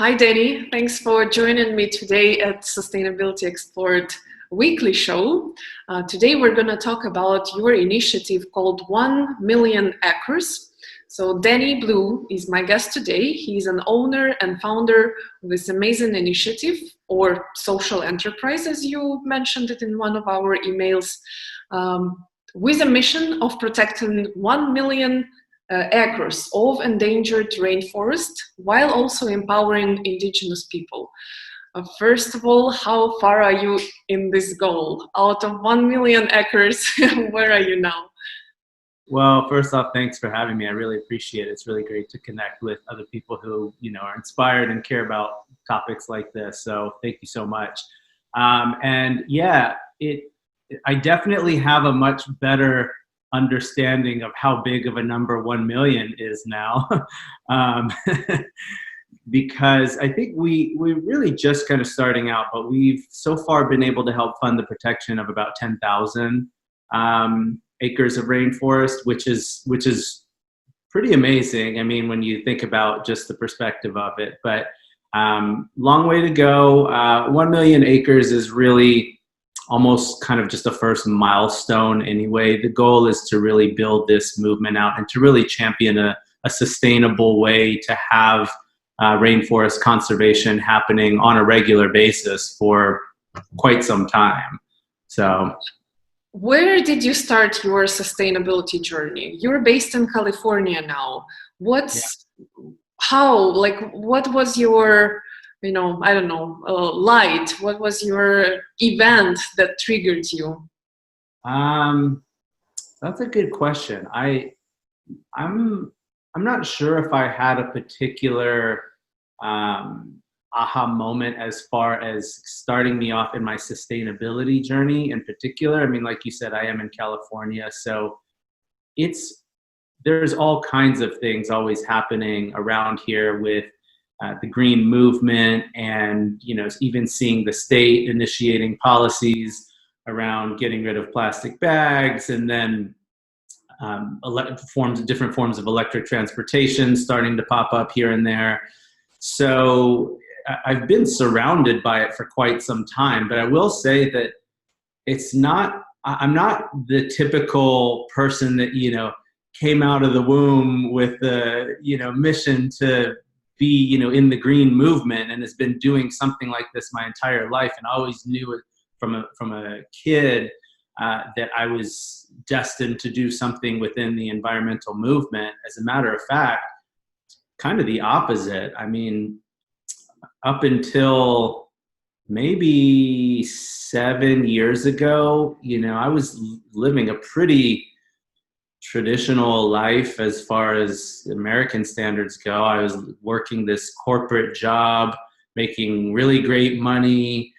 Hi, Danny. Thanks for joining me today at Sustainability Explored weekly show. Today we're going to talk about your initiative called 1 Million Acres. So Danny Blue is my guest today. He's an owner and founder of this amazing initiative, or social enterprise, as you mentioned it in one of our emails, with a mission of protecting 1 million acres of endangered rainforest while also empowering indigenous people. First of all, how far are you in this goal? Out of 1 million acres, where are you now? Well, first off, thanks for having me. I really appreciate it. It's really great to connect with other people who, are inspired and care about topics like this. So thank you so much. And yeah, I definitely have a much better understanding of how big of a number 1 million is now. Because I think we're really just kind of starting out, but we've so far been able to help fund the protection of about 10,000 acres of rainforest, which is pretty amazing. I mean, when you think about just the perspective of it, but long way to go. 1 million acres is really almost kind of just a first milestone anyway. The goal is to really build this movement out and to really champion a sustainable way to have rainforest conservation happening on a regular basis for quite some time. So, where did you start your sustainability journey? You're based in California now. What was your, I don't know, light? What was your event that triggered you? That's a good question. I'm not sure if I had a particular aha moment as far as starting me off in my sustainability journey in particular. I mean, like you said, I am in California, so there's all kinds of things always happening around here with the green movement, and even seeing the state initiating policies around getting rid of plastic bags, and then different forms of electric transportation starting to pop up here and there. So I've been surrounded by it for quite some time, but I will say that I'm not the typical person that, came out of the womb with the, mission to be, in the green movement and has been doing something like this my entire life. And I always knew it from a kid that I was destined to do something within the environmental movement. As a matter of fact, kind of the opposite. I mean, up until maybe 7 years ago, I was living a pretty traditional life as far as American standards go. I was working this corporate job, making really great money,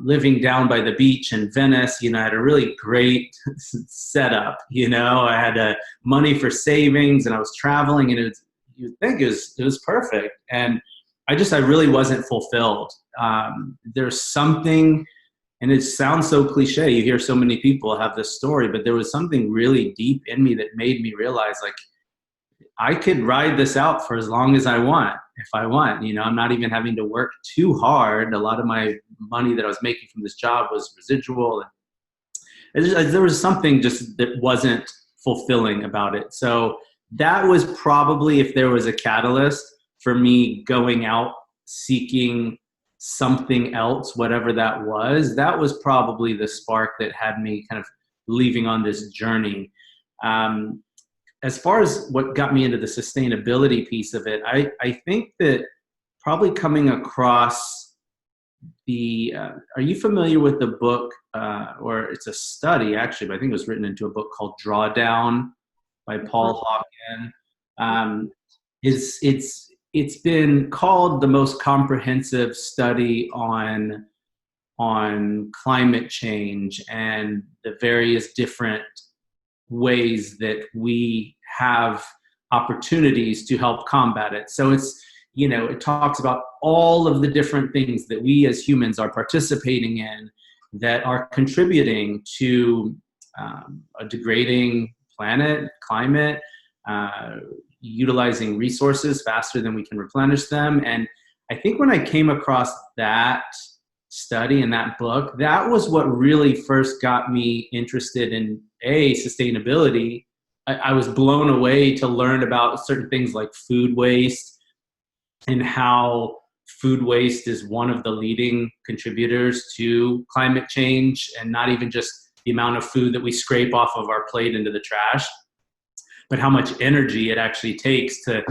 living down by the beach in Venice. I had a really great setup. I had money for savings, and I was traveling, and you'd think it was perfect. And I really wasn't fulfilled. There's something, and it sounds so cliche, you hear so many people have this story, but there was something really deep in me that made me realize, like, I could ride this out for as long as I want, if I want. I'm not even having to work too hard. A lot of my money that I was making from this job was residual. There was something just that wasn't fulfilling about it. So that was probably, if there was a catalyst for me going out seeking something else, whatever that was probably the spark that had me kind of leaving on this journey. As far as what got me into the sustainability piece of it, I think that probably coming across are you familiar with the book, or it's a study actually, but I think it was written into a book called Drawdown by Paul Hawken. It's been called the most comprehensive study on climate change and the various different ways that we have opportunities to help combat it. So it talks about all of the different things that we as humans are participating in that are contributing to a degrading planet, climate, utilizing resources faster than we can replenish them. And I think when I came across that study and that book, that was what really first got me interested in sustainability. I was blown away to learn about certain things like food waste, and how food waste is one of the leading contributors to climate change, and not even just the amount of food that we scrape off of our plate into the trash, but how much energy it actually takes to,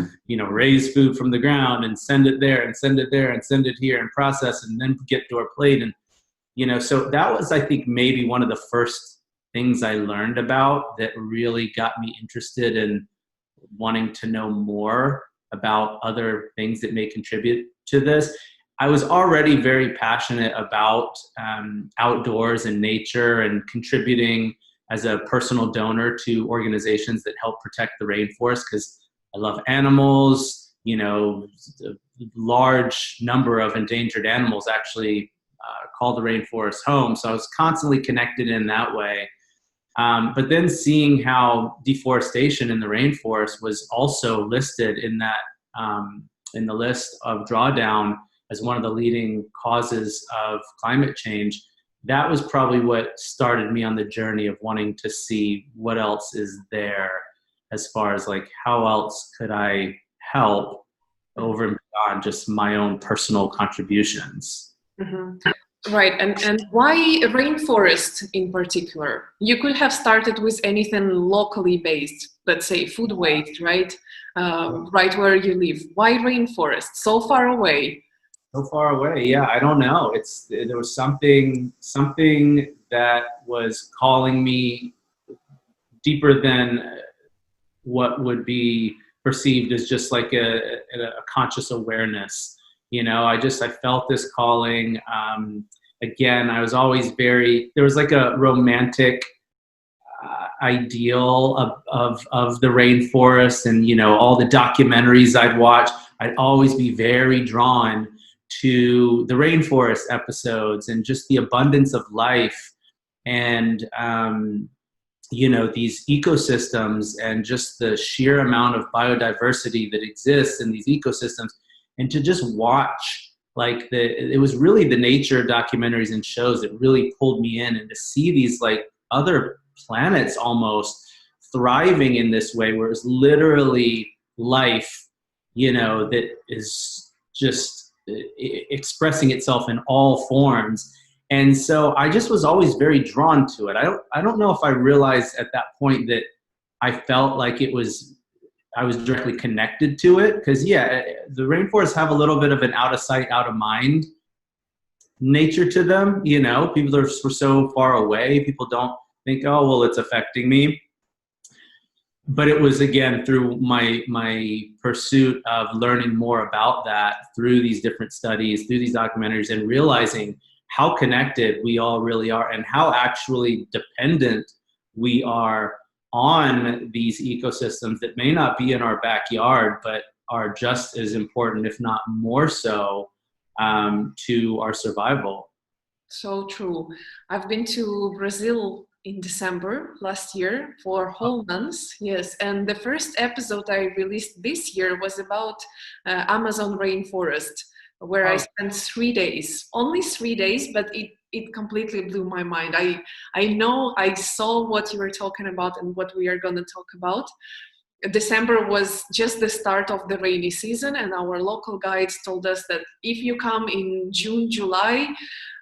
raise food from the ground and send it there and send it there and send it here and process and then get to our plate. And, so that was, I think, maybe one of the first things I learned about that really got me interested in wanting to know more about other things that may contribute to this. I was already very passionate about outdoors and nature, and contributing as a personal donor to organizations that help protect the rainforest, because I love animals. A large number of endangered animals actually call the rainforest home. So I was constantly connected in that way. But then seeing how deforestation in the rainforest was also listed in that in the list of Drawdown as one of the leading causes of climate change, that was probably what started me on the journey of wanting to see what else is there, as far as like how else could I help over and beyond just my own personal contributions. Mm-hmm. Right, and why rainforest in particular? You could have started with anything locally based, let's say food waste, right? Right where you live. Why rainforest? So far away. So far away, yeah. I don't know. There was something that was calling me deeper than what would be perceived as just like a conscious awareness. I felt this calling. Again, I was always there was like a romantic ideal of the rainforest, and, all the documentaries I'd watch, I'd always be very drawn to the rainforest episodes and just the abundance of life, and, these ecosystems, and just the sheer amount of biodiversity that exists in these ecosystems. And to just watch, it was really the nature documentaries and shows that really pulled me in, and to see these like other planets almost thriving in this way, where it's literally life, that is just expressing itself in all forms. And so I just was always very drawn to it. I don't know if I realized at that point that I felt like I was directly connected to it, because the rainforests have a little bit of an out of sight, out of mind nature to them. People are so far away. People don't think, oh, well, it's affecting me. But it was, again, through my pursuit of learning more about that, through these different studies, through these documentaries, and realizing how connected we all really are, and how actually dependent we are on these ecosystems that may not be in our backyard, but are just as important, if not more so, to our survival. So true. I've been to Brazil in December last year for whole months. Yes, and the first episode I released this year was about Amazon rainforest, where I spent 3 days, only 3 days, but it completely blew my mind. I know I saw what you were talking about and what we are going to talk about. December was just the start of the rainy season, and our local guides told us that if you come in June, July,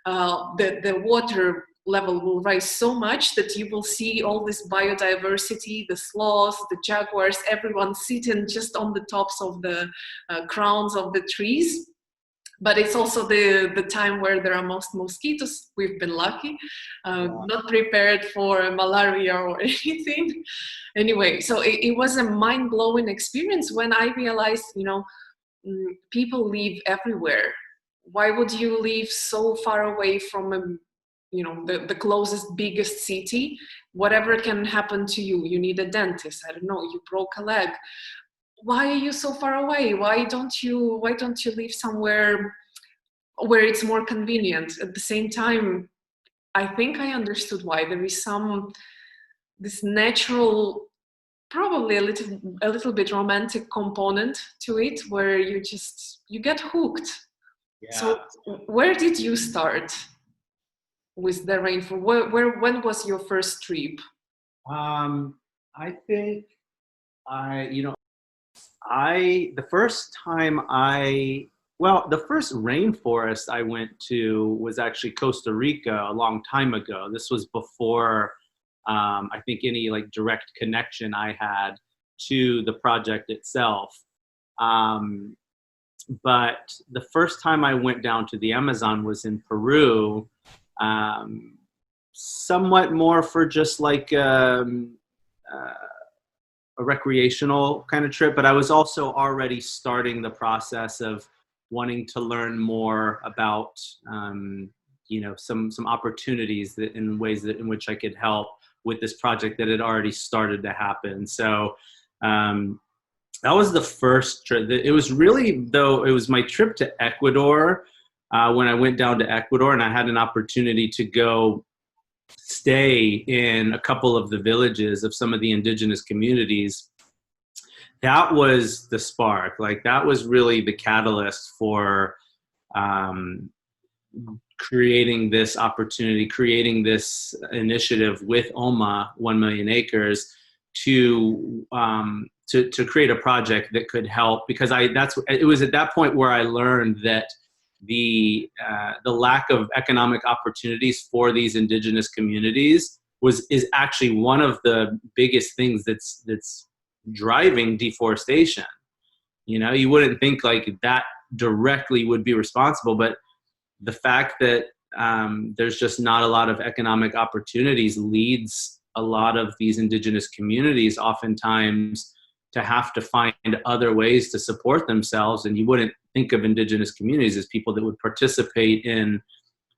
the water level will rise so much that you will see all this biodiversity, the sloths, the jaguars, everyone sitting just on the tops of the crowns of the trees. But it's also the time where there are most mosquitoes. We've been lucky, not prepared for malaria or anything. Anyway, so it was a mind-blowing experience when I realized, people live everywhere. Why would you live so far away from the closest, biggest city? Whatever can happen to you. You need a dentist. I don't know. You broke a leg. Why are you so far away? Why don't you live somewhere where it's more convenient? At the same time, I think I understood why. There is this natural, probably a little bit romantic component to it, where you get hooked. Yeah. So where did you start with the rainforest? When was your first trip? I think the first time the first rainforest I went to was actually Costa Rica a long time ago. This was before, I think, any like direct connection I had to the project itself. Um, but the first time I went down to the Amazon was in Peru, um, somewhat more for just like a recreational kind of trip, but I was also already starting the process of wanting to learn more about, some opportunities that in ways that in which I could help with this project that had already started to happen. So that was the first trip. It was really, though, it was my trip to Ecuador when I went down to Ecuador, and I had an opportunity to go stay in a couple of the villages of some of the indigenous communities. That was the spark. Like, that was really the catalyst for creating this opportunity, creating this initiative with OMA 1 Million Acres to create a project that could help, because it was at that point where I learned that the lack of economic opportunities for these indigenous communities is actually one of the biggest things that's driving deforestation. You wouldn't think like that directly would be responsible, but the fact that there's just not a lot of economic opportunities leads a lot of these indigenous communities oftentimes to have to find other ways to support themselves. And you wouldn't think of indigenous communities as people that would participate in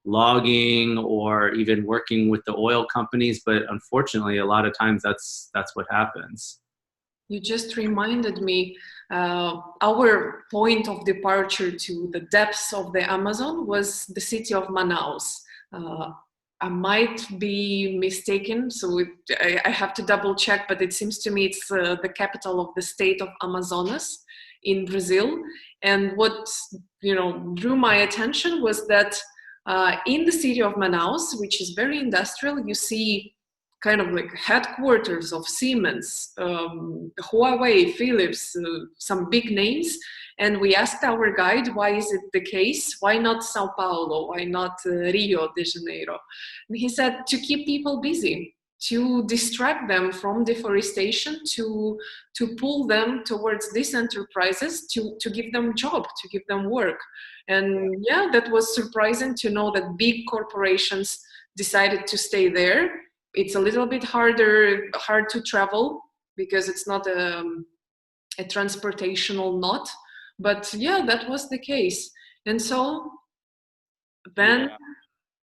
logging or even working with the oil companies, but unfortunately a lot of times that's what happens. You just reminded me, our point of departure to the depths of the Amazon was the city of Manaus. I might be mistaken, so I have to double check, but it seems to me it's the capital of the state of Amazonas in Brazil. And what drew my attention was that in the city of Manaus, which is very industrial, you see kind of like headquarters of Siemens, Huawei, Philips, some big names. And we asked our guide, why is it the case? Why not Sao Paulo? Why not Rio de Janeiro? And he said, to keep people busy, to distract them from deforestation, to pull them towards these enterprises, to give them job, to give them work. And yeah, that was surprising to know that big corporations decided to stay there. It's a little bit hard to travel because it's not a transportational knot. But yeah, that was the case. And so then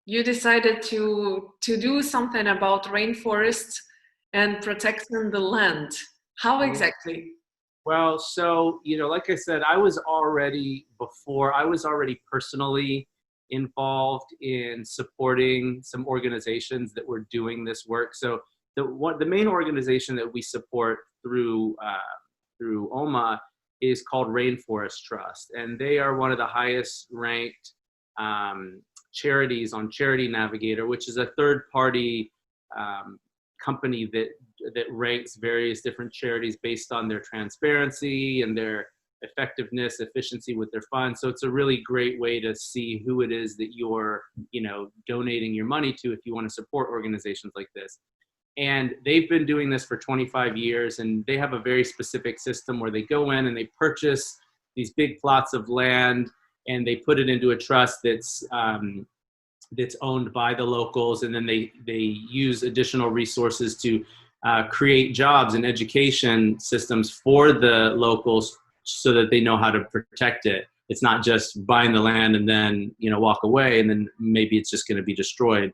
you decided to do something about rainforests and protecting the land. How exactly? Well, so, like I said, I was already personally involved in supporting some organizations that were doing this work. So the main organization that we support through OMA is called Rainforest Trust, and they are one of the highest ranked charities on Charity Navigator, which is a third-party company that ranks various different charities based on their transparency and their effectiveness, efficiency with their funds. So it's a really great way to see who it is that you're, donating your money to if you want to support organizations like this. And they've been doing this for 25 years, and they have a very specific system where they go in and they purchase these big plots of land and they put it into a trust that's owned by the locals, and then they use additional resources to create jobs and education systems for the locals so that they know how to protect it. It's not just buying the land and then walk away and then maybe it's just going to be destroyed.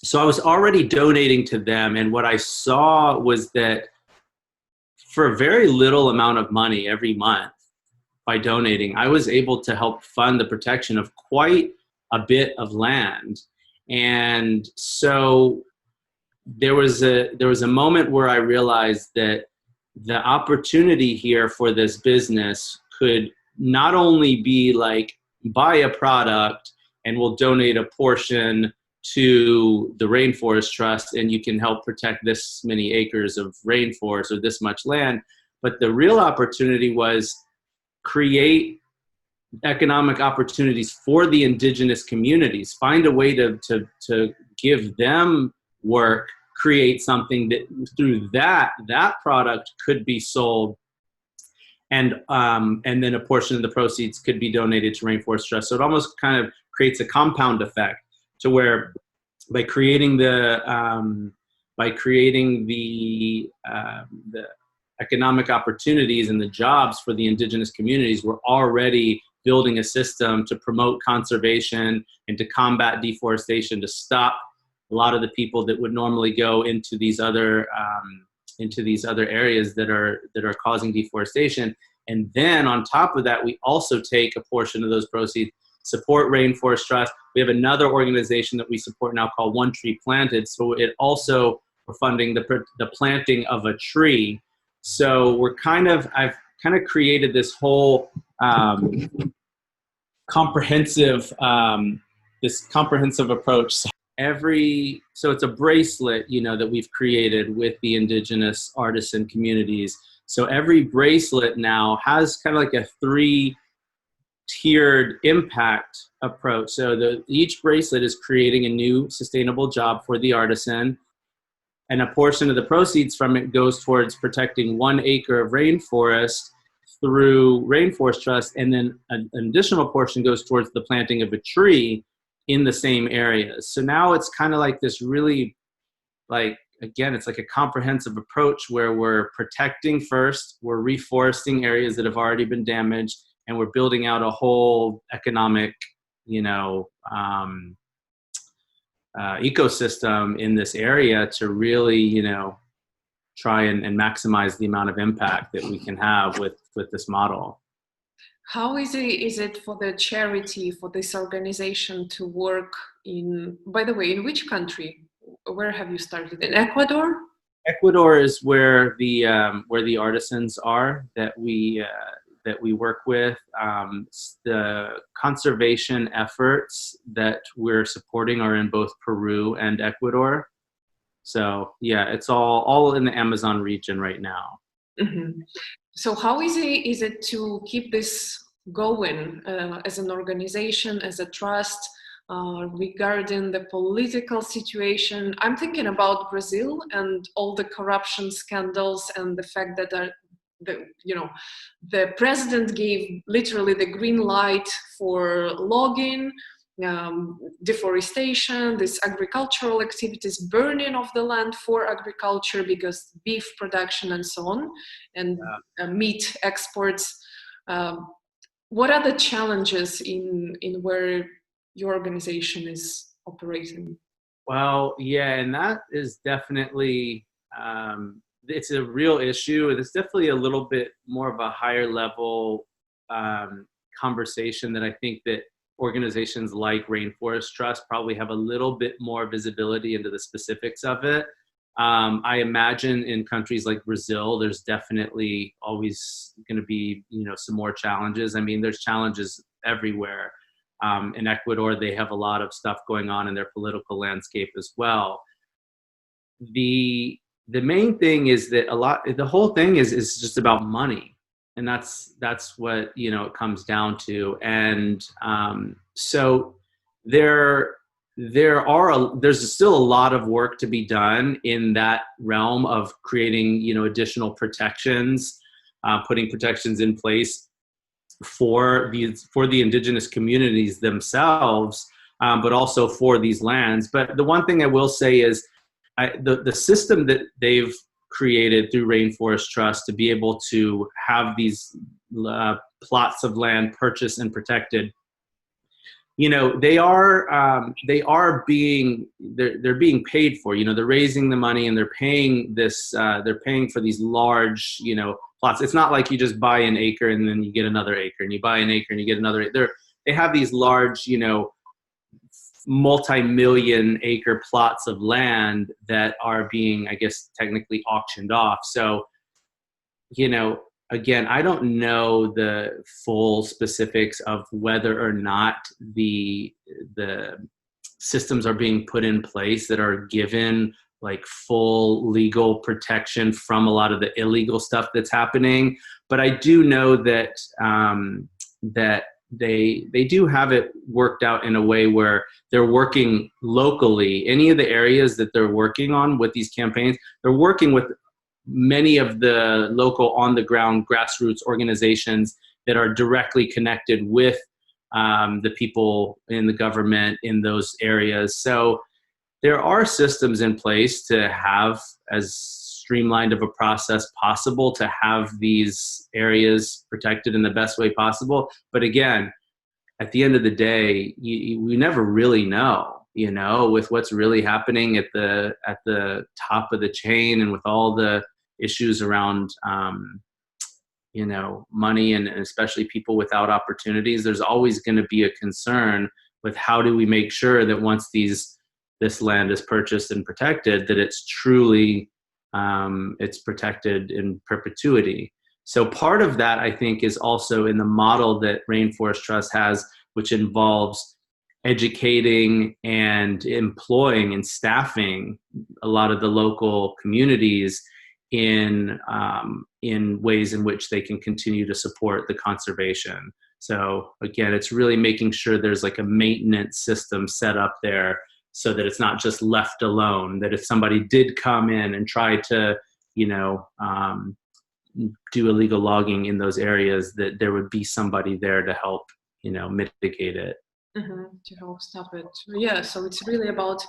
So I was already donating to them, and what I saw was that for a very little amount of money every month by donating, I was able to help fund the protection of quite a bit of land. And so there was a moment where I realized that the opportunity here for this business could not only be like, buy a product and we'll donate a portion to the Rainforest Trust and you can help protect this many acres of rainforest or this much land. But the real opportunity was create economic opportunities for the indigenous communities, find a way to give them work, create something that through that product could be sold, and then a portion of the proceeds could be donated to Rainforest Trust. So it almost kind of creates a compound effect to where by creating the economic opportunities and the jobs for the indigenous communities, we're already building a system to promote conservation and to combat deforestation, to stop a lot of the people that would normally go into these other areas that are causing deforestation. And then on top of that, we also take a portion of those proceeds, support Rainforest Trust. We have another organization that we support now called One Tree Planted. So it also, we're funding the planting of a tree. So I've kind of created this whole comprehensive approach. So it's a bracelet, that we've created with the indigenous artisan communities. So every bracelet now has kind of like a 3-tiered impact approach. So each bracelet is creating a new sustainable job for the artisan, and a portion of the proceeds from it goes towards protecting 1 acre of rainforest through Rainforest Trust, and then an additional portion goes towards the planting of a tree in the same areas. So now it's kind of like this really, it's like a comprehensive approach where we're protecting first, we're reforesting areas that have already been damaged, and we're building out a whole economic, ecosystem in this area to really, try and maximize the amount of impact that we can have with this model. How easy is it for the charity, for this organization to work in, by the way, in which country? Where have you started? In Ecuador? Ecuador is where the artisans are that we work with. The conservation efforts that we're supporting are in both Peru and Ecuador. So yeah, it's all in the Amazon region right now. Mm-hmm. So how easy is it to keep this going as an organization, as a trust, regarding the political situation? I'm thinking about Brazil and all the corruption scandals and the fact that the president gave literally the green light for logging, deforestation, this agricultural activities, burning of the land for agriculture because beef production and so on, and meat exports. What are the challenges in where your organization is operating? Well, yeah, and that is definitely, it's a real issue. It's definitely a little bit more of a higher level conversation that I think that organizations like Rainforest Trust probably have a little bit more visibility into the specifics of it. I imagine in countries like Brazil, there's definitely always going to be, some more challenges. I mean, there's challenges everywhere. In Ecuador, they have a lot of stuff going on in their political landscape as well. The main thing is that the whole thing is just about money. And that's what, it comes down to. And so there's still a lot of work to be done in that realm of creating, additional protections, putting protections in place for the indigenous communities themselves, but also for these lands. But the one thing I will say is the system that they've created through Rainforest Trust to be able to have these plots of land purchased and protected, they're being paid for. They're raising the money and they're paying they're paying for these large plots. It's not like you just buy an acre and then you get another acre, and you buy an acre and you get another acre. They have these large multi-million acre plots of land that are being, I guess, technically auctioned off. So, again, I don't know the full specifics of whether or not the systems are being put in place that are given like full legal protection from a lot of the illegal stuff that's happening. But I do know that that they do have it worked out in a way where they're working locally. Any of the areas that they're working on with these campaigns, they're working with many of the local on the ground grassroots organizations that are directly connected with the people in the government in those areas. So there are systems in place to have as streamlined of a process possible to have these areas protected in the best way possible. But again, at the end of the day, we never really know, with what's really happening at the top of the chain and with all the issues around, money and especially people without opportunities. There's always going to be a concern with how do we make sure that once this land is purchased and protected, that it's truly it's protected in perpetuity. So part of that, I think, is also in the model that Rainforest Trust has, which involves educating and employing and staffing a lot of the local communities in ways in which they can continue to support the conservation. So again, it's really making sure there's like a maintenance system set up there so that it's not just left alone, that if somebody did come in and try to, do illegal logging in those areas, that there would be somebody there to help, mitigate it. To help stop it. Yeah, so it's really about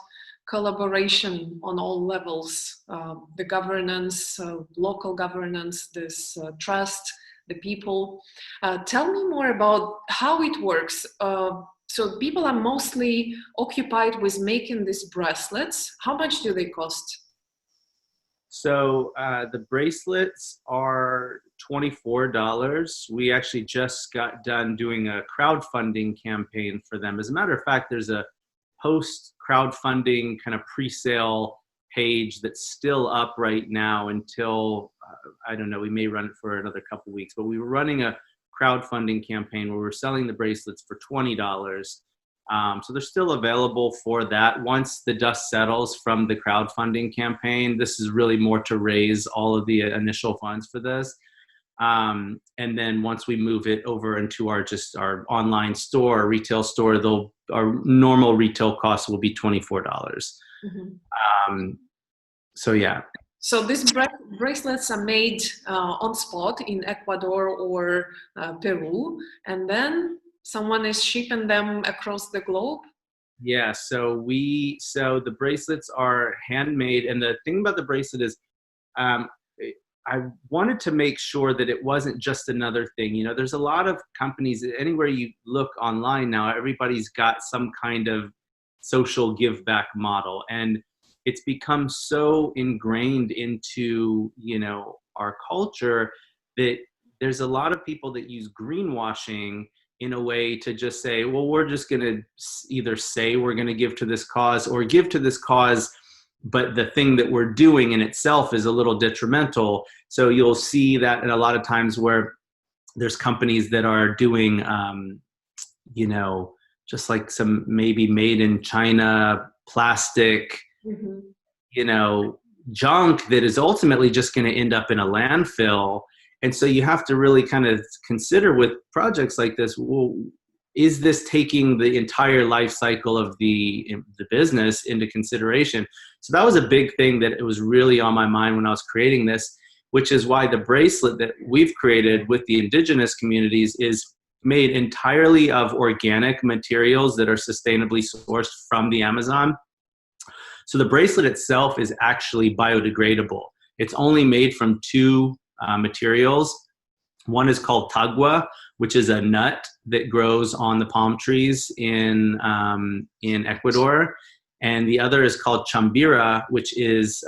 collaboration on all levels, the governance, local governance, this trust, the people. Tell me more about how it works. So people are mostly occupied with making these bracelets. How much do they cost? So the bracelets are $24. We actually just got done doing a crowdfunding campaign for them. As a matter of fact, there's a post crowdfunding kind of pre-sale page that's still up right now until, I don't know, we may run it for another couple of weeks, but we were running a crowdfunding campaign where we're selling the bracelets for $20. So they're still available for that. Once the dust settles from the crowdfunding campaign, this is really more to raise all of the initial funds for this. And then once we move it over into our online store, retail store, our normal retail cost will be $24. So yeah. So these bracelets are made on spot in Ecuador or Peru, and then someone is shipping them across the globe? Yeah, so the bracelets are handmade, and the thing about the bracelet is I wanted to make sure that it wasn't just another thing. There's a lot of companies, anywhere you look online now, everybody's got some kind of social give back model, and it's become so ingrained into our culture that there's a lot of people that use greenwashing in a way to just say, well, we're just going to either say we're going to give to this cause or give to this cause, but the thing that we're doing in itself is a little detrimental. So you'll see that in a lot of times where there's companies that are doing, just like some maybe made in China plastic, junk that is ultimately just going to end up in a landfill. And so you have to really kind of consider with projects like this, well, is this taking the entire life cycle of the business into consideration? So that was a big thing that it was really on my mind when I was creating this, which is why the bracelet that we've created with the indigenous communities is made entirely of organic materials that are sustainably sourced from the Amazon. So the bracelet itself is actually biodegradable. It's only made from two materials. One is called tagua, which is a nut that grows on the palm trees in Ecuador, and the other is called chambira, which is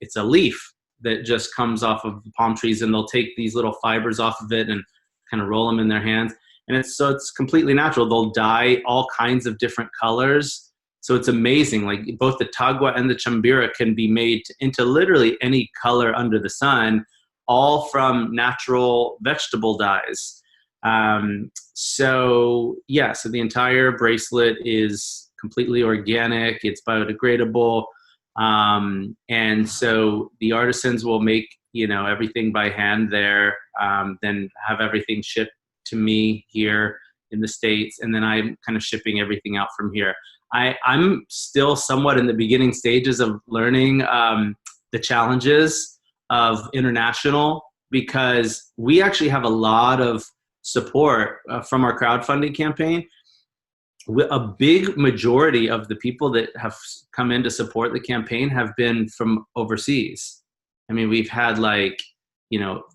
it's a leaf that just comes off of the palm trees, and they'll take these little fibers off of it and kind of roll them in their hands, and it's completely natural. They'll dye all kinds of different colors. So it's amazing. Like both the tagua and the chambira can be made into literally any color under the sun. all from natural vegetable dyes. So the entire bracelet is completely organic. It's biodegradable. And so the artisans will make, everything by hand there, then have everything shipped to me here in the States. And then I'm kind of shipping everything out from here. I'm still somewhat in the beginning stages of learning, the challenges of international, because we actually have a lot of support from our crowdfunding campaign. A big majority of the people that have come in to support the campaign have been from overseas. I mean, we've had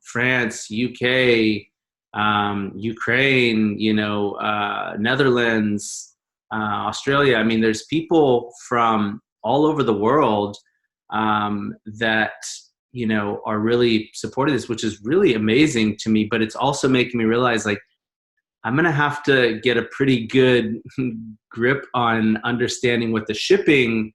France, UK, Ukraine, Netherlands, Australia. I mean, there's people from all over the world that are really supporting this, which is really amazing to me. But it's also making me realize, I'm going to have to get a pretty good grip on understanding what the shipping,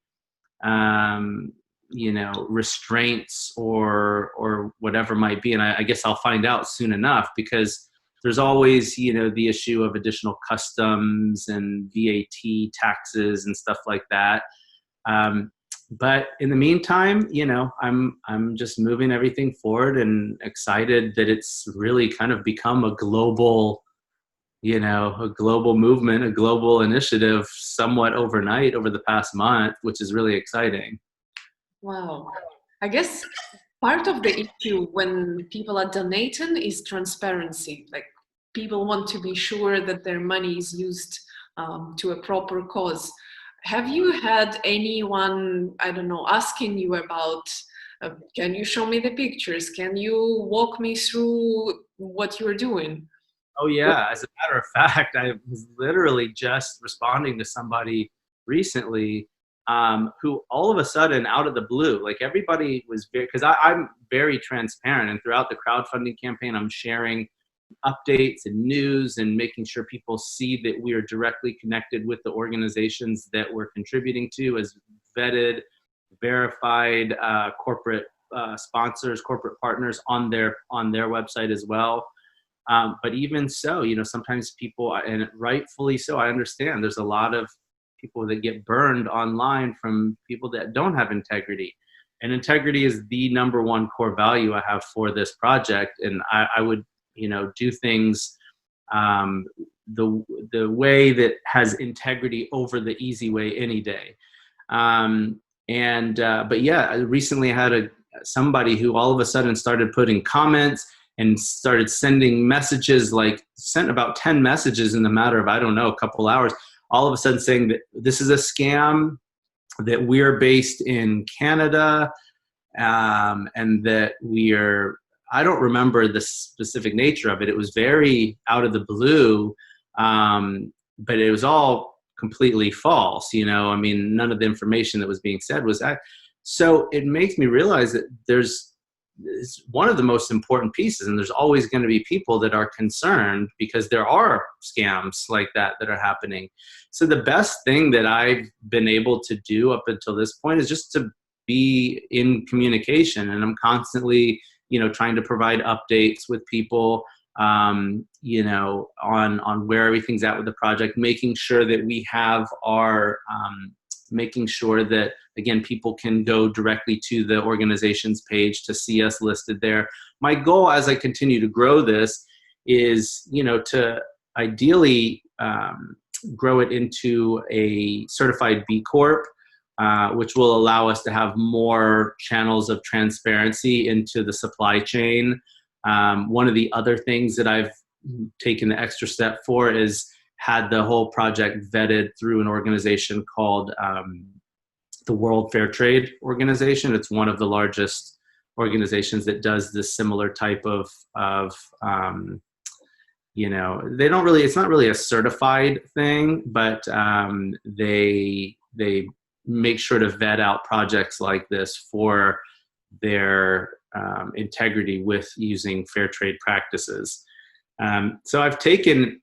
restraints or whatever might be. And I guess I'll find out soon enough, because there's always, the issue of additional customs and VAT taxes and stuff like that. But in the meantime, I'm just moving everything forward and excited that it's really kind of become a global movement, a global initiative somewhat overnight over the past month, which is really exciting. Wow. I guess part of the issue when people are donating is transparency. People want to be sure that their money is used to a proper cause. Have you had anyone, asking you about, can you show me the pictures? Can you walk me through what you're doing? Oh, yeah. As a matter of fact, I was literally just responding to somebody recently who all of a sudden, out of the blue, everybody was because I'm very transparent. And throughout the crowdfunding campaign, I'm sharing updates and news and making sure people see that we are directly connected with the organizations that we're contributing to as vetted, verified corporate sponsors, corporate partners on their website as well. But even so, sometimes people, and rightfully so, I understand there's a lot of people that get burned online from people that don't have integrity. And integrity is the number one core value I have for this project. And I would, do things the way that has integrity over the easy way any day. But yeah, recently I had somebody who all of a sudden started putting comments and started sending messages, sent about 10 messages in the matter of, a couple hours, all of a sudden saying that this is a scam, that we're based in Canada, and that I don't remember the specific nature of it. It was very out of the blue, but it was all completely false. None of the information that was being said was that. So it makes me realize that it's one of the most important pieces, and there's always going to be people that are concerned because there are scams like that are happening. So the best thing that I've been able to do up until this point is just to be in communication, and I'm constantly trying to provide updates with people, on where everything's at with the project, making sure that we have making sure that, again, people can go directly to the organization's page to see us listed there. My goal as I continue to grow this is, to ideally grow it into a certified B Corp, which will allow us to have more channels of transparency into the supply chain. One of the other things that I've taken the extra step for is had the whole project vetted through an organization called the World Fair Trade Organization. It's one of the largest organizations that does this similar type of they don't really, it's not really a certified thing, but they make sure to vet out projects like this for their integrity with using fair trade practices. So I've taken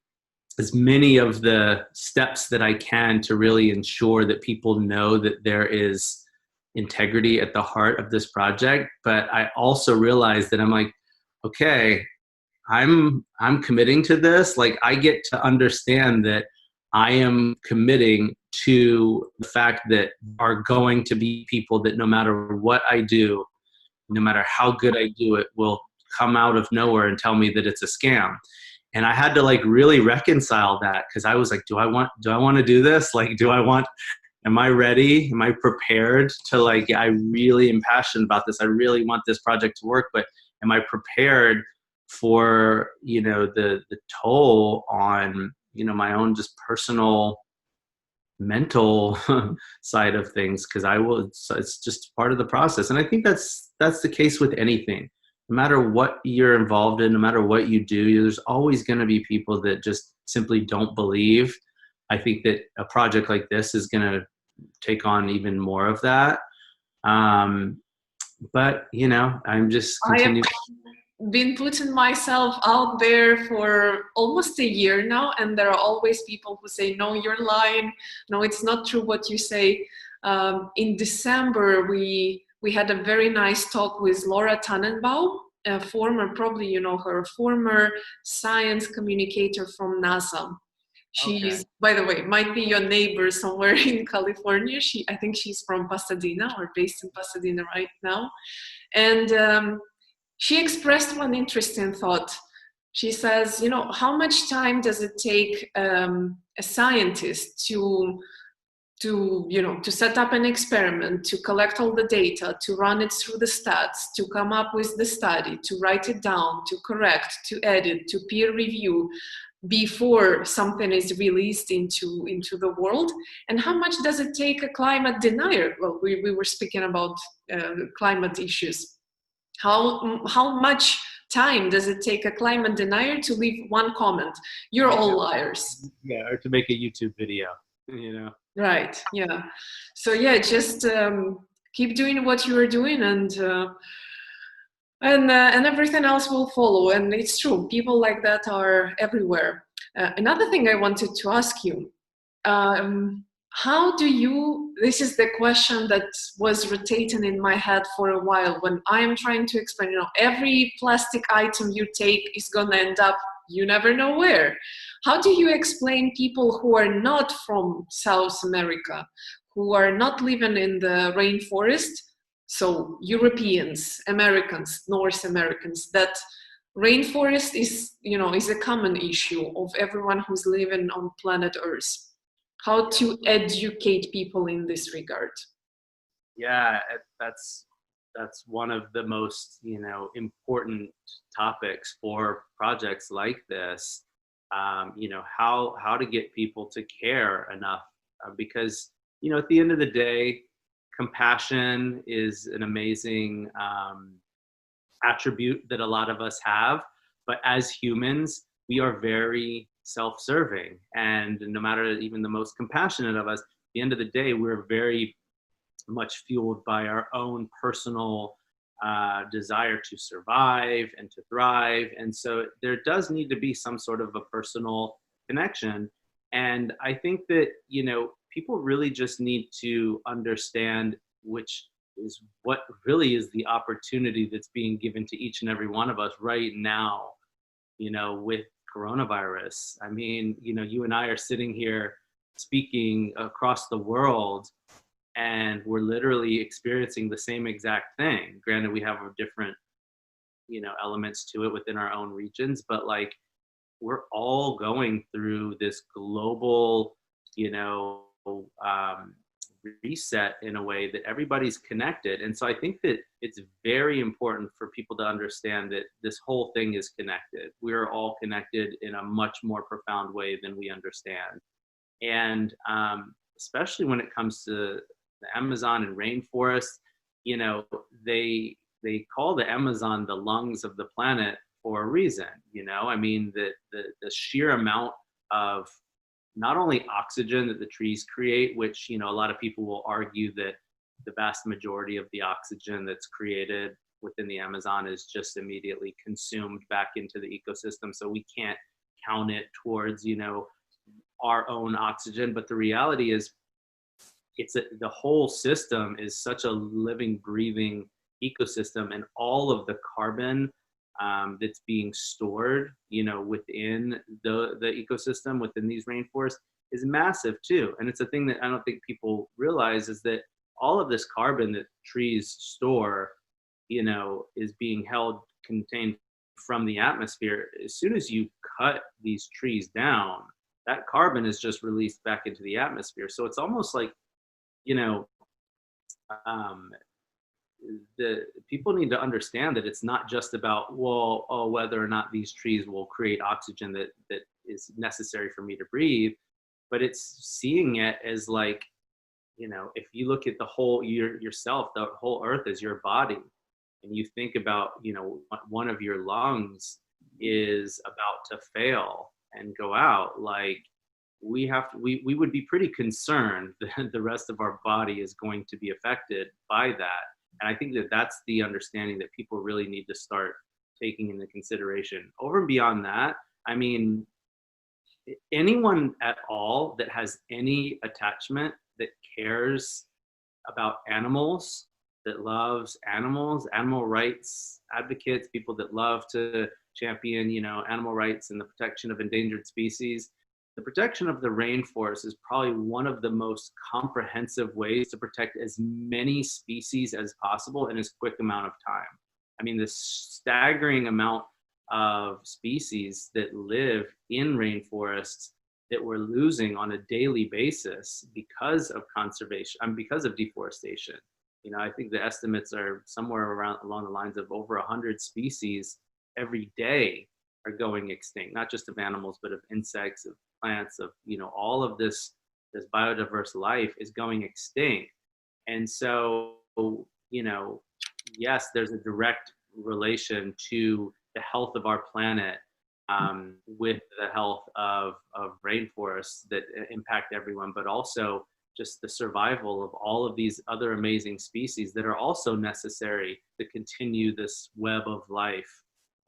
as many of the steps that I can to really ensure that people know that there is integrity at the heart of this project. But I also realized that I'm like, okay, I'm committing to this. Like, I get to understand that I am committing to the fact that there are going to be people that no matter what I do, no matter how good I do it, will come out of nowhere and tell me that it's a scam. And I had to like really reconcile that, because I was like, do I want to do this? Like, am I ready? Am I prepared to, like, I really am passionate about this. I really want this project to work, but am I prepared for, the toll on, my own just personal mental side of things? Because it's just part of the process. And I think that's the case with anything. No matter what you're involved in, no matter what you do, there's always going to be people that just simply don't believe. I think that a project like this is going to take on even more of that. But I'm just continuing. I've been putting myself out there for almost a year now, and there are always people who say, no, you're lying. No, it's not true what you say. In December, we had a very nice talk with Laura Tannenbaum, a former, probably you know her, former science communicator from NASA. She's, okay, by the way, might be your neighbor somewhere in California. I think she's from Pasadena, or based in Pasadena right now. And she expressed one interesting thought. She says, how much time does it take a scientist to set up an experiment, to collect all the data, to run it through the stats, to come up with the study, to write it down, to correct, to edit, to peer review, before something is released into the world? And how much does it take a climate denier? Well, we were speaking about climate issues. How much time does it take a climate denier to leave one comment? You're all liars. Yeah, or to make a YouTube video, Right, yeah. So yeah, just keep doing what you are doing, and everything else will follow. And it's true, people like that are everywhere. Another thing I wanted to ask you, how do you, this is the question that was rotating in my head for a while when I am trying to explain, every plastic item you take is gonna end up, you never know where. How do you explain people who are not from South America, who are not living in the rainforest, so Europeans, Americans, North Americans, that rainforest is, is a common issue of everyone who's living on planet Earth? How to educate people in this regard? Yeah, that's one of the most, important topics for projects like this. How to get people to care enough, because, at the end of the day, compassion is an amazing attribute that a lot of us have. But as humans, we are very self-serving, and no matter even the most compassionate of us, at the end of the day, we're very much fueled by our own personal desire to survive and to thrive. And so there does need to be some sort of a personal connection. And I think that, people really just need to understand which is what really is the opportunity that's being given to each and every one of us right now, with coronavirus. I mean, you and I are sitting here speaking across the world, and we're literally experiencing the same exact thing. Granted, we have different, elements to it within our own regions, but like, we're all going through this global, reset in a way that everybody's connected. And so I think that it's very important for people to understand that this whole thing is connected. We're all connected in a much more profound way than we understand. And especially when it comes to the Amazon and rainforest, they call the Amazon the lungs of the planet for a reason. I mean, the sheer amount of not only oxygen that the trees create, which, a lot of people will argue that the vast majority of the oxygen that's created within the Amazon is just immediately consumed back into the ecosystem. So we can't count it towards, our own oxygen. But the reality is, the whole system is such a living, breathing ecosystem, and all of the carbon that's being stored, within the ecosystem, within these rainforests is massive too. And it's a thing that I don't think people realize is that all of this carbon that trees store, is being contained from the atmosphere. As soon as you cut these trees down, that carbon is just released back into the atmosphere. So it's almost like, um, the people need to understand that it's not just about, whether or not these trees will create oxygen that is necessary for me to breathe, but it's seeing it as like, if you look at the whole yourself, the whole earth is your body, and you think about, one of your lungs is about to fail and go out, like we would be pretty concerned that the rest of our body is going to be affected by that. And I think that that's the understanding that people really need to start taking into consideration. Over and beyond that, I mean, anyone at all that has any attachment, that cares about animals, that loves animals, animal rights advocates, people that love to champion, animal rights and the protection of endangered species. The protection of the rainforest is probably one of the most comprehensive ways to protect as many species as possible in as quick amount of time. I mean, the staggering amount of species that live in rainforests that we're losing on a daily basis because of conservation, because of deforestation. I think the estimates are somewhere along the lines of over 100 species every day are going extinct, not just of animals, but of insects, of plants, of, all of this biodiverse life is going extinct. And so, yes, there's a direct relation to the health of our planet with the health of rainforests that impact everyone, but also just the survival of all of these other amazing species that are also necessary to continue this web of life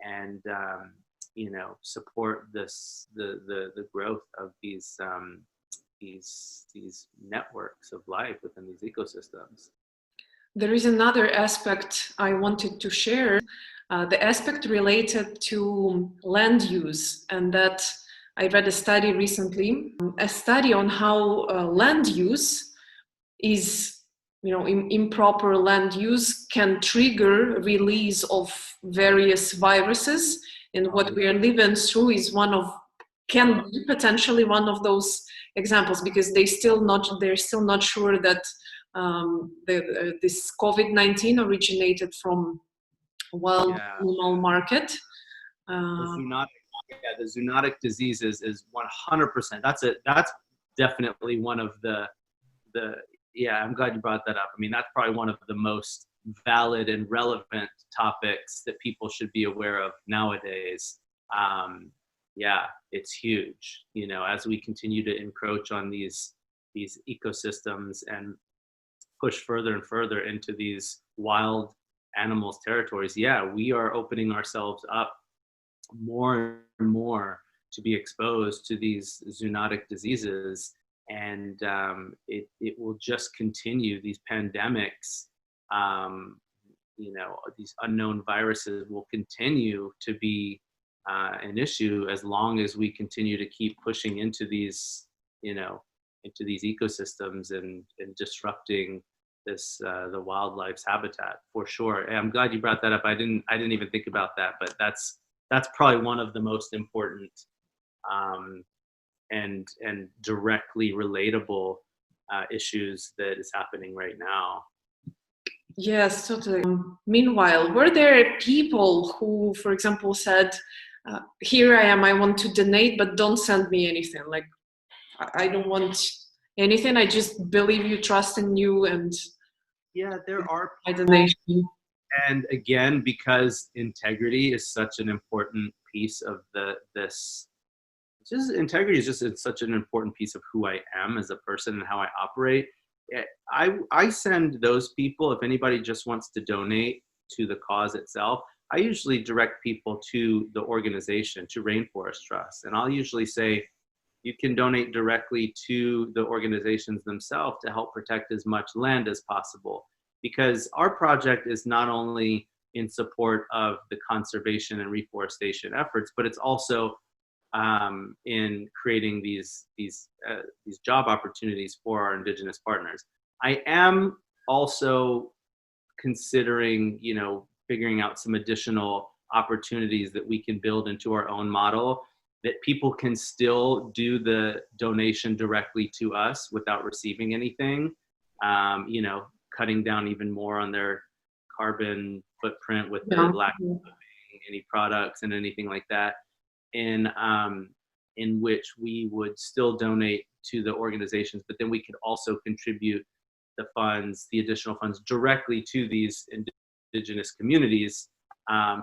and support the growth of these networks of life within these ecosystems. There is another aspect I wanted to share, the aspect related to land use, and that I read a study recently, a study on how land use is, improper land use can trigger release of various viruses. And what we are living through is can be potentially one of those examples, because they're still not sure that this COVID-19 originated from wild animal market. The zoonotic diseases is 100%. That's definitely one of the. I'm glad you brought that up. I mean, that's probably one of the most valid and relevant topics that people should be aware of nowadays. It's huge. As we continue to encroach on these ecosystems and push further and further into these wild animals territories, we are opening ourselves up more and more to be exposed to these zoonotic diseases, and it will just continue. These pandemics, these unknown viruses will continue to be an issue as long as we continue to keep pushing into these ecosystems and disrupting the wildlife's habitat, for sure. And I'm glad you brought that up. I didn't even think about that, but that's probably one of the most important and directly relatable issues that is happening right now. Yes, totally. Meanwhile, were there people who, for example, said, here I am, I want to donate, but don't send me anything. Like, I don't want anything. I just believe you, trust in you, and there are donation. And again, because integrity is such an important piece of integrity is just such an important piece of who I am as a person and how I operate. I send those people, if anybody just wants to donate to the cause itself, I usually direct people to the organization, to Rainforest Trust. And I'll usually say, you can donate directly to the organizations themselves to help protect as much land as possible. Because our project is not only, in support of the conservation and reforestation efforts, but it's also in creating these job opportunities for our indigenous partners. I am also considering, figuring out some additional opportunities that we can build into our own model, that people can still do the donation directly to us without receiving anything, cutting down even more on their carbon footprint with the lack of any products and anything like that, in which we would still donate to the organizations, but then we could also contribute the additional funds directly to these indigenous communities.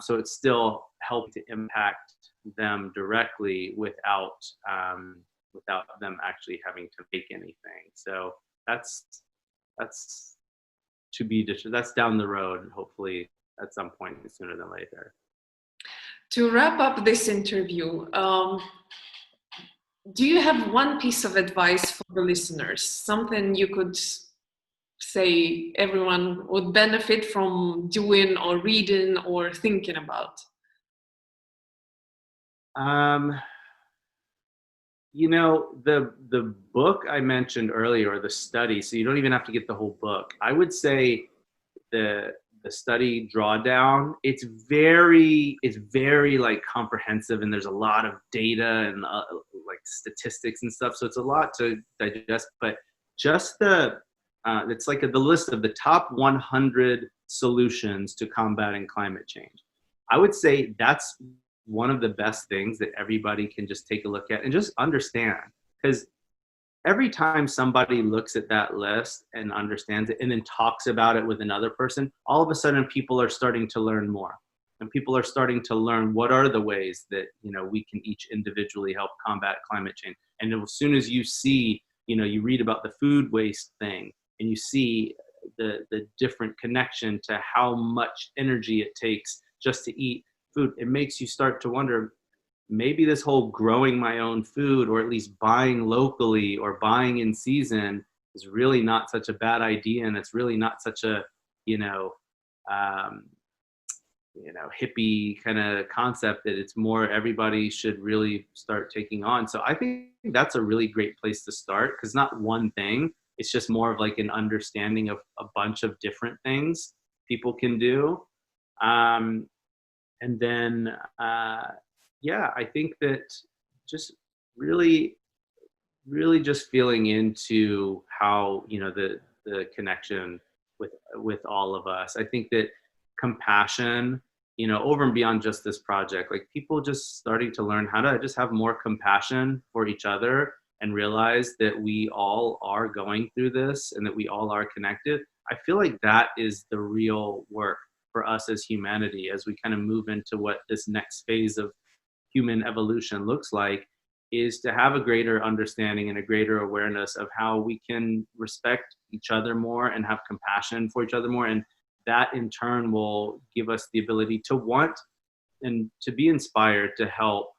So it's still helping to impact them directly without them actually having to make anything. So that's that's down the road, hopefully at some point sooner than later. To wrap up this interview, do you have one piece of advice for the listeners? Something you could say everyone would benefit from doing or reading or thinking about? The book I mentioned earlier, the study, so you don't even have to get the whole book. I would say the study Drawdown, it's very like comprehensive, and there's a lot of data and like statistics and stuff. So it's a lot to digest, but just it's like the list of the top 100 solutions to combating climate change. I would say that's one of the best things that everybody can just take a look at and just understand, because every time somebody looks at that list and understands it and then talks about it with another person, all of a sudden people are starting to learn more, and people are starting to learn what are the ways that we can each individually help combat climate change. And as soon as you see, you read about the food waste thing, and you see the different connection to how much energy it takes just to eat food, it makes you start to wonder, maybe this whole growing my own food, or at least buying locally or buying in season, is really not such a bad idea, and it's really not such a hippie kind of concept that it's more everybody should really start taking on. So I think that's a really great place to start, because not one thing, it's just more of like an understanding of a bunch of different things people can do. And then, I think that just really just feeling into how, the connection with all of us. I think that compassion, over and beyond just this project, like people just starting to learn how to just have more compassion for each other and realize that we all are going through this and that we all are connected. I feel like that is the real work for us as humanity, as we kind of move into what this next phase of human evolution looks like, is to have a greater understanding and a greater awareness of how we can respect each other more and have compassion for each other more. And that in turn will give us the ability to want and to be inspired to help,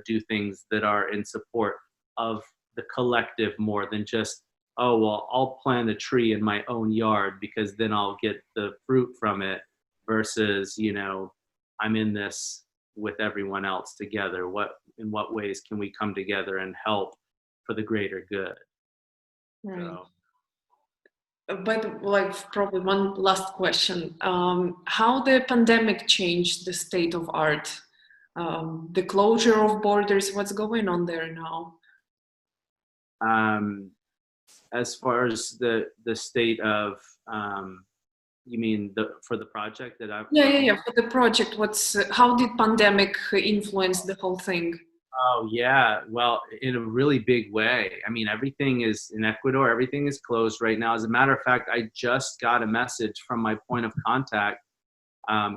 do things that are in support of the collective more than just, oh, well, I'll plant a tree in my own yard because then I'll get the fruit from it, versus, I'm in this with everyone else together. In what ways can we come together and help for the greater good? Right. So. But probably one last question. How the pandemic changed the state of art? The closure of borders, what's going on there now? As far as the state of, you mean for the project that I've... Yeah. For the project, how did pandemic influence the whole thing? Oh yeah, well, in a really big way. I mean, everything is in Ecuador, everything is closed right now. As a matter of fact, I just got a message from my point of contact,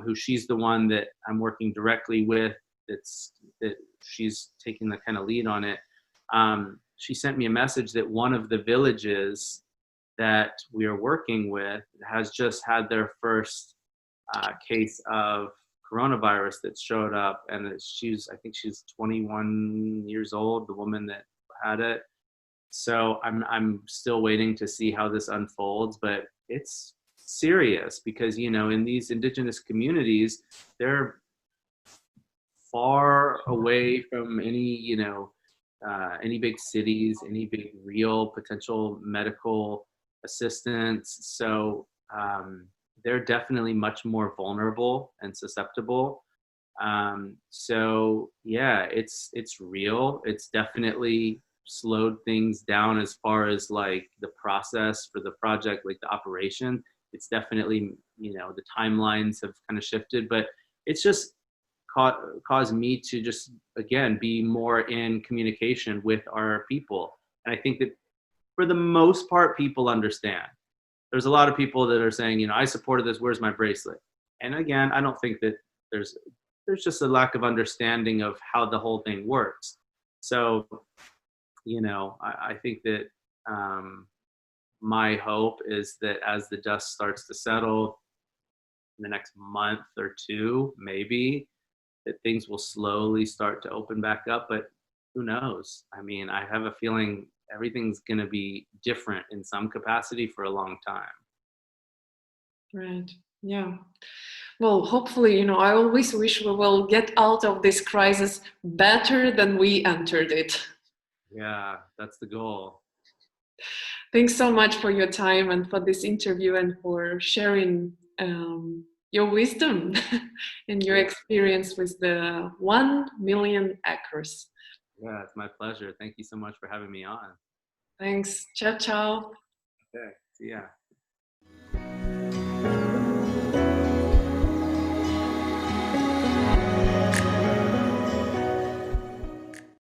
who she's the one that I'm working directly with. That she's taking the kind of lead on it. She sent me a message that one of the villages that we are working with has just had their first case of coronavirus that showed up, and I think she's 21 years old, the woman that had it. So I'm still waiting to see how this unfolds, but it's serious because, you know, in these indigenous communities, they're far away from any, you know, any big cities, any big real potential medical assistance. So they're definitely much more vulnerable and susceptible. So yeah, it's real. It's definitely slowed things down as far as like the process for the project, like the operation. It's definitely, you know, the timelines have kind of shifted, but it's just caused me to just, again, be more in communication with our people. And I think that for the most part, people understand. There's a lot of people that are saying, you know, I supported this, where's my bracelet? And again, I don't think that there's just a lack of understanding of how the whole thing works. So, you know, I think that my hope is that as the dust starts to settle in the next month or two, maybe, that things will slowly start to open back up. But who knows? I mean, I have a feeling everything's going to be different in some capacity for a long time. Right. Yeah. Well, hopefully, you know, I always wish we will get out of this crisis better than we entered it. Yeah, that's the goal. Thanks so much for your time and for this interview and for sharing your wisdom and your experience with the 1 million acres. Yeah, it's my pleasure. Thank you so much for having me on. Thanks. Ciao, ciao. Okay, see ya.